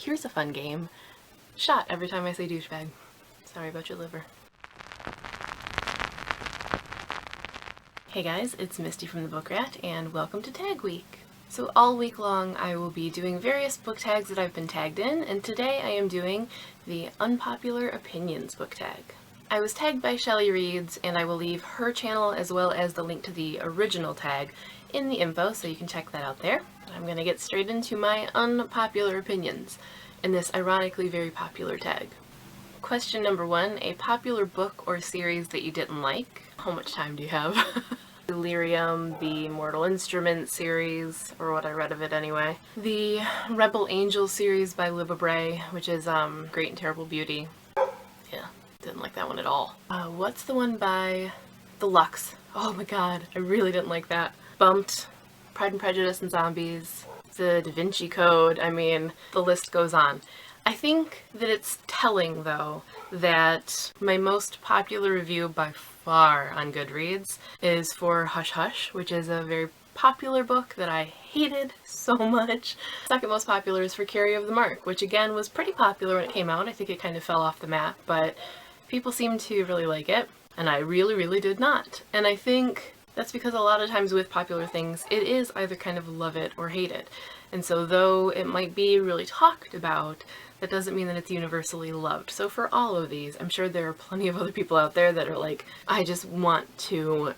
here's a fun game. Shot every time I say douchebag. Sorry about your liver. Hey guys, it's Misty from the Book Rat, and welcome to Tag Week. So all week long I will be doing various book tags that I've been tagged in, and today I am doing the Unpopular Opinions book tag. I was tagged by Shelley Reeds, and I will leave her channel as well as the link to the original tag in the info, so you can check that out there. I'm gonna get straight into my unpopular opinions in this ironically very popular tag. Question number 1, a popular book or series that you didn't like. How much time do you have? Delirium, the Mortal Instruments series, or what I read of it anyway. The Rebel Angel series by Libba Bray, which is Great and Terrible Beauty. Yeah, didn't like that one at all. What's the one by The Lux? Oh my god, I really didn't like that. Bumped, Pride and Prejudice and Zombies, The Da Vinci Code, I mean, the list goes on. I think that it's telling, though, that my most popular review by far on Goodreads is for Hush Hush, which is a very popular book that I hated so much. Second most popular is for Carrie of the Mark, which again was pretty popular when it came out. I think it kind of fell off the map, but people seem to really like it, and I really did not. And I think that's because a lot of times with popular things, it is either kind of love it or hate it. And so though it might be really talked about, that doesn't mean that it's universally loved. So for all of these, I'm sure there are plenty of other people out there that are like, I just want to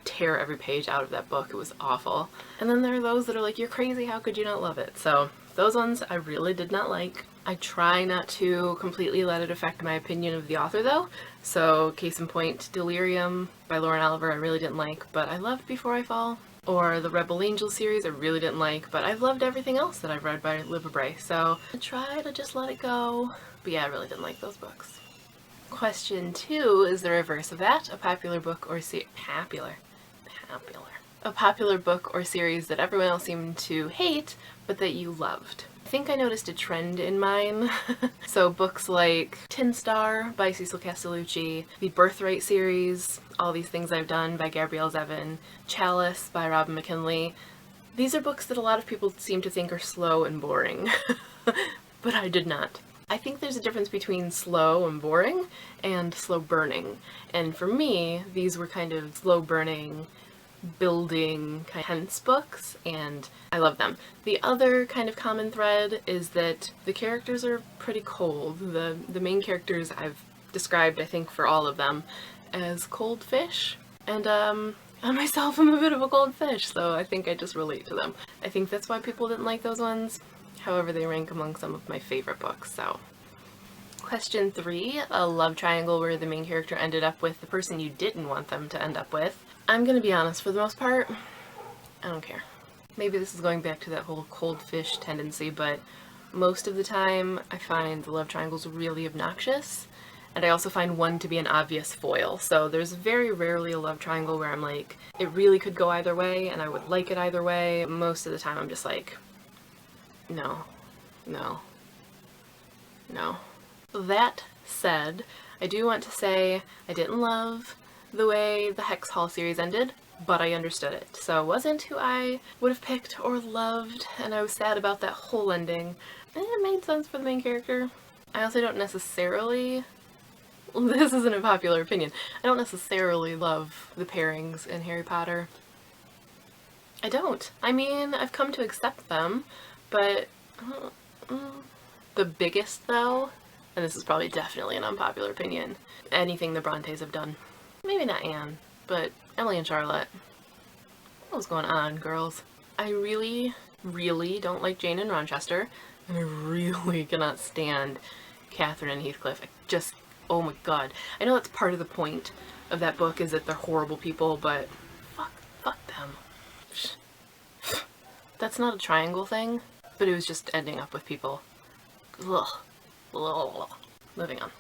tear every page out of that book, it was awful. And then there are those that are like, you're crazy, how could you not love it? So those ones I really did not like. I try not to completely let it affect my opinion of the author though. So case in point, Delirium by Lauren Oliver I really didn't like, but I loved Before I Fall. Or the Rebel Angel series I really didn't like, but I've loved everything else that I've read by Libba Bray, so I try to just let it go. But yeah, I really didn't like those books. Question 2 is the reverse of that. A popular book or a popular book or series that everyone else seemed to hate, but that you loved. I think I noticed a trend in mine. So books like Tin Star by Cecil Castellucci, the Birthright series, All These Things I've Done by Gabrielle Zevin, Chalice by Robin McKinley. These are books that a lot of people seem to think are slow and boring, but I did not. I think there's a difference between slow and boring and slow burning. And for me, these were kind of slow burning, building, kind of tense books, and I love them. The other kind of common thread is that the characters are pretty cold. The main characters I've described, I think, for all of them as cold fish, and I myself am a bit of a cold fish, so I think I just relate to them. I think that's why people didn't like those ones. However, they rank among some of my favorite books, so. Question 3, a love triangle where the main character ended up with the person you didn't want them to end up with. I'm gonna be honest, for the most part, I don't care. Maybe this is going back to that whole cold fish tendency, but most of the time I find the love triangles really obnoxious, and I also find one to be an obvious foil. So there's very rarely a love triangle where I'm like, it really could go either way, and I would like it either way. Most of the time I'm just like, no, no, no. That said, I do want to say I didn't love the way the Hex Hall series ended, but I understood it. So it wasn't who I would have picked or loved, and I was sad about that whole ending. And it made sense for the main character. I also don't necessarily, this isn't a popular opinion, I don't necessarily love the pairings in Harry Potter. I don't. I mean, I've come to accept them, but the biggest though, and this is probably definitely an unpopular opinion, anything the Brontes have done. Maybe not Anne, but Emily and Charlotte. What was going on, girls? I really don't like Jane and Rochester, and I really cannot stand Catherine and Heathcliff. I just, oh my god. I know that's part of the point of that book, is that they're horrible people, but fuck them. That's not a triangle thing, but it was just ending up with people. Ugh. Ugh. Moving on.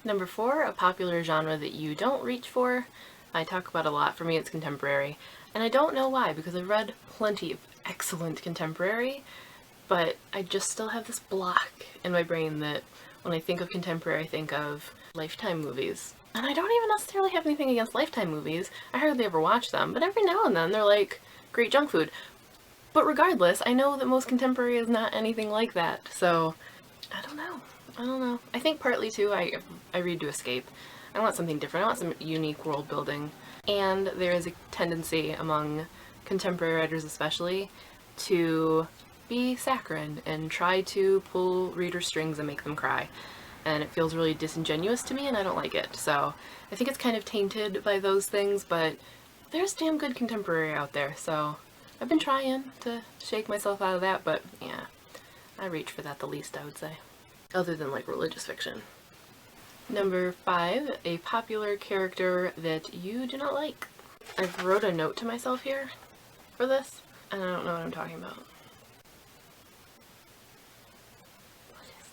Number 4, a popular genre that you don't reach for. I talk about a lot. For me, it's contemporary. And I don't know why, because I've read plenty of excellent contemporary, but I just still have this block in my brain that when I think of contemporary, I think of Lifetime movies. And I don't even necessarily have anything against Lifetime movies. I hardly ever watch them, but every now and then they're like great junk food. But regardless, I know that most contemporary is not anything like that, so I don't know. I don't know. I think partly too, I read to escape. I want something different. I want some unique world building. And there is a tendency among contemporary writers especially to be saccharine and try to pull reader strings and make them cry. And it feels really disingenuous to me and I don't like it. So I think it's kind of tainted by those things, but there's damn good contemporary out there, so I've been trying to shake myself out of that, but yeah, I reach for that the least, I would say. Other than like religious fiction. Number 5, a popular character that you do not like. I've wrote a note to myself here for this, and I don't know what I'm talking about. What is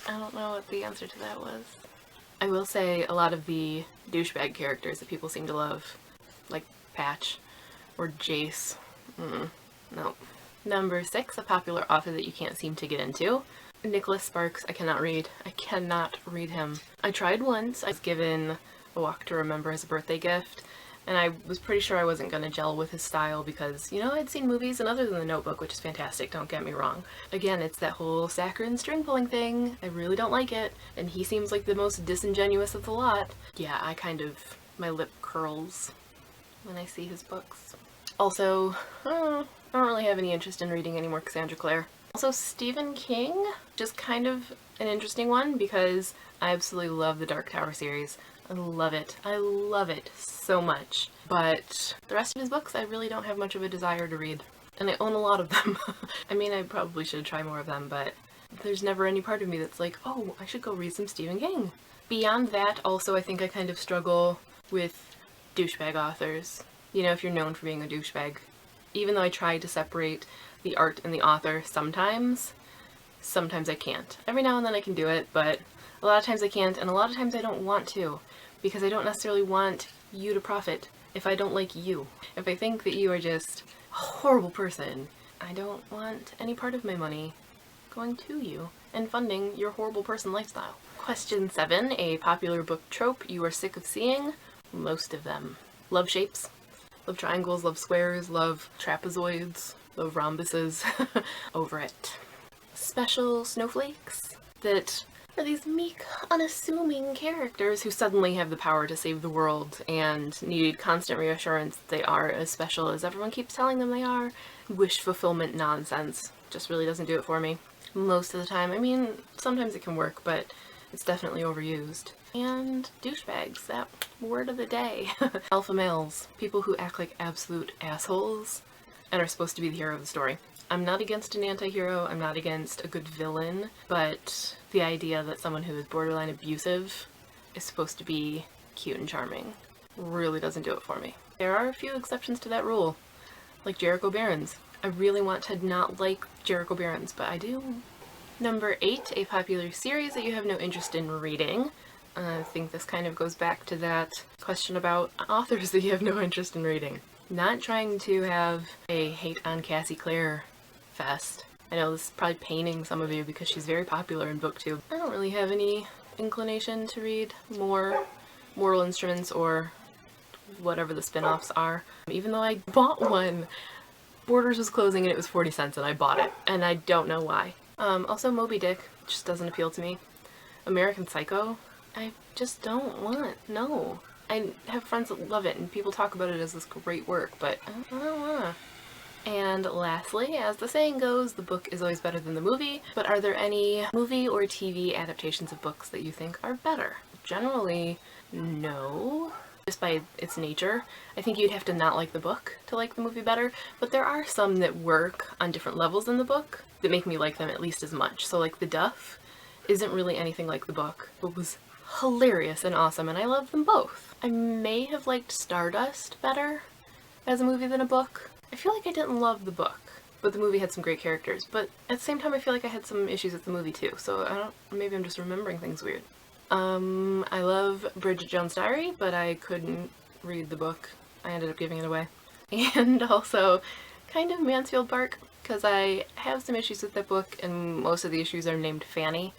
that? I don't know what the answer to that was. I will say a lot of the douchebag characters that people seem to love, like Patch or Jace. No. Number 6, a popular author that you can't seem to get into. Nicholas Sparks, I cannot read. I cannot read him. I tried once. I was given A Walk to Remember as a birthday gift, and I was pretty sure I wasn't going to gel with his style because, you know, I'd seen movies and other than The Notebook, which is fantastic, don't get me wrong. Again, it's that whole saccharine string pulling thing. I really don't like it, and he seems like the most disingenuous of the lot. Yeah, my lip curls when I see his books. Also, I don't really have any interest in reading any more Cassandra Clare. Also, Stephen King, just kind of an interesting one because I absolutely love the Dark Tower series. I love it. I love it so much. But the rest of his books I really don't have much of a desire to read. And I own a lot of them. I mean, I probably should try more of them, but there's never any part of me that's like, oh, I should go read some Stephen King. Beyond that, also, I think I kind of struggle with douchebag authors. You know, if you're known for being a douchebag. Even though I try to separate the art and the author sometimes I can't. Every now and then I can do it, but a lot of times I can't, and a lot of times I don't want to, because I don't necessarily want you to profit if I don't like you. If I think that you are just a horrible person, I don't want any part of my money going to you and funding your horrible person lifestyle. Question 7, a popular book trope you are sick of seeing. Most of them. Love shapes. Love triangles, love squares, love trapezoids, love rhombuses. Over it. Special snowflakes that are these meek, unassuming characters who suddenly have the power to save the world and need constant reassurance that they are as special as everyone keeps telling them they are. Wish fulfillment nonsense. Just really doesn't do it for me. Most of the time. I mean, sometimes it can work, but it's definitely overused. And douchebags, that word of the day. Alpha males, people who act like absolute assholes and are supposed to be the hero of the story. I'm not against an anti-hero, I'm not against a good villain, but the idea that someone who is borderline abusive is supposed to be cute and charming really doesn't do it for me. There are a few exceptions to that rule, like Jericho Barons. I really want to not like Jericho Barons, but I do. Number 8, a popular series that you have no interest in reading. I think this kind of goes back to that question about authors that you have no interest in reading. Not trying to have a hate on Cassie Clare fest. I know this is probably paining some of you because she's very popular in booktube. I don't really have any inclination to read more Mortal Instruments or whatever the spin-offs are. Even though I bought one. Borders was closing and it was 40 cents and I bought it. And I don't know why. Also Moby Dick just doesn't appeal to me. American Psycho, I just don't want. No. I have friends that love it and people talk about it as this great work, but I don't wanna. And lastly, as the saying goes, the book is always better than the movie, but are there any movie or TV adaptations of books that you think are better? Generally, no. Just by its nature. I think you'd have to not like the book to like the movie better, but there are some that work on different levels in the book that make me like them at least as much. So like The Duff isn't really anything like the book, but was hilarious and awesome, and I love them both. I may have liked Stardust better as a movie than a book. I feel like I didn't love the book, but the movie had some great characters, but at the same time I feel like I had some issues with the movie too, so maybe I'm just remembering things weird. I love Bridget Jones' Diary, but I couldn't read the book. I ended up giving it away. And also kind of Mansfield Park, because I have some issues with that book, and most of the issues are named Fanny,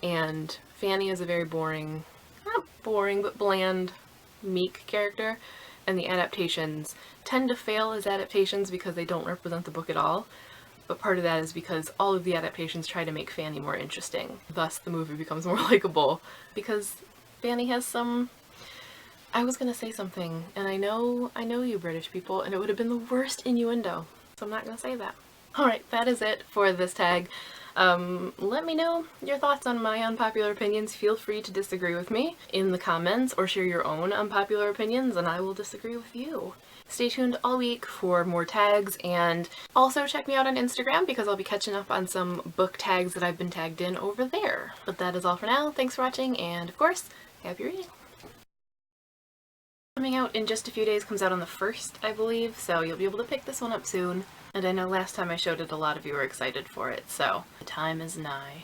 and Fanny is a very boring, not boring, but bland, meek character, and the adaptations tend to fail as adaptations because they don't represent the book at all. but part of that is because all of the adaptations try to make Fanny more interesting. Thus, the movie becomes more likable, because Fanny has some... I was gonna say something, and I know you British people, and it would have been the worst innuendo, so I'm not gonna say that. Alright, that is it for this tag. Let me know your thoughts on my unpopular opinions. Feel free to disagree with me in the comments or share your own unpopular opinions and I will disagree with you. Stay tuned all week for more tags, and also check me out on Instagram because I'll be catching up on some book tags that I've been tagged in over there. But that is all for now. Thanks for watching, and of course, happy reading! Coming out in just a few days, comes out on the 1st, I believe, so you'll be able to pick this one up soon. And I know last time I showed it, a lot of you were excited for it, so the time is nigh.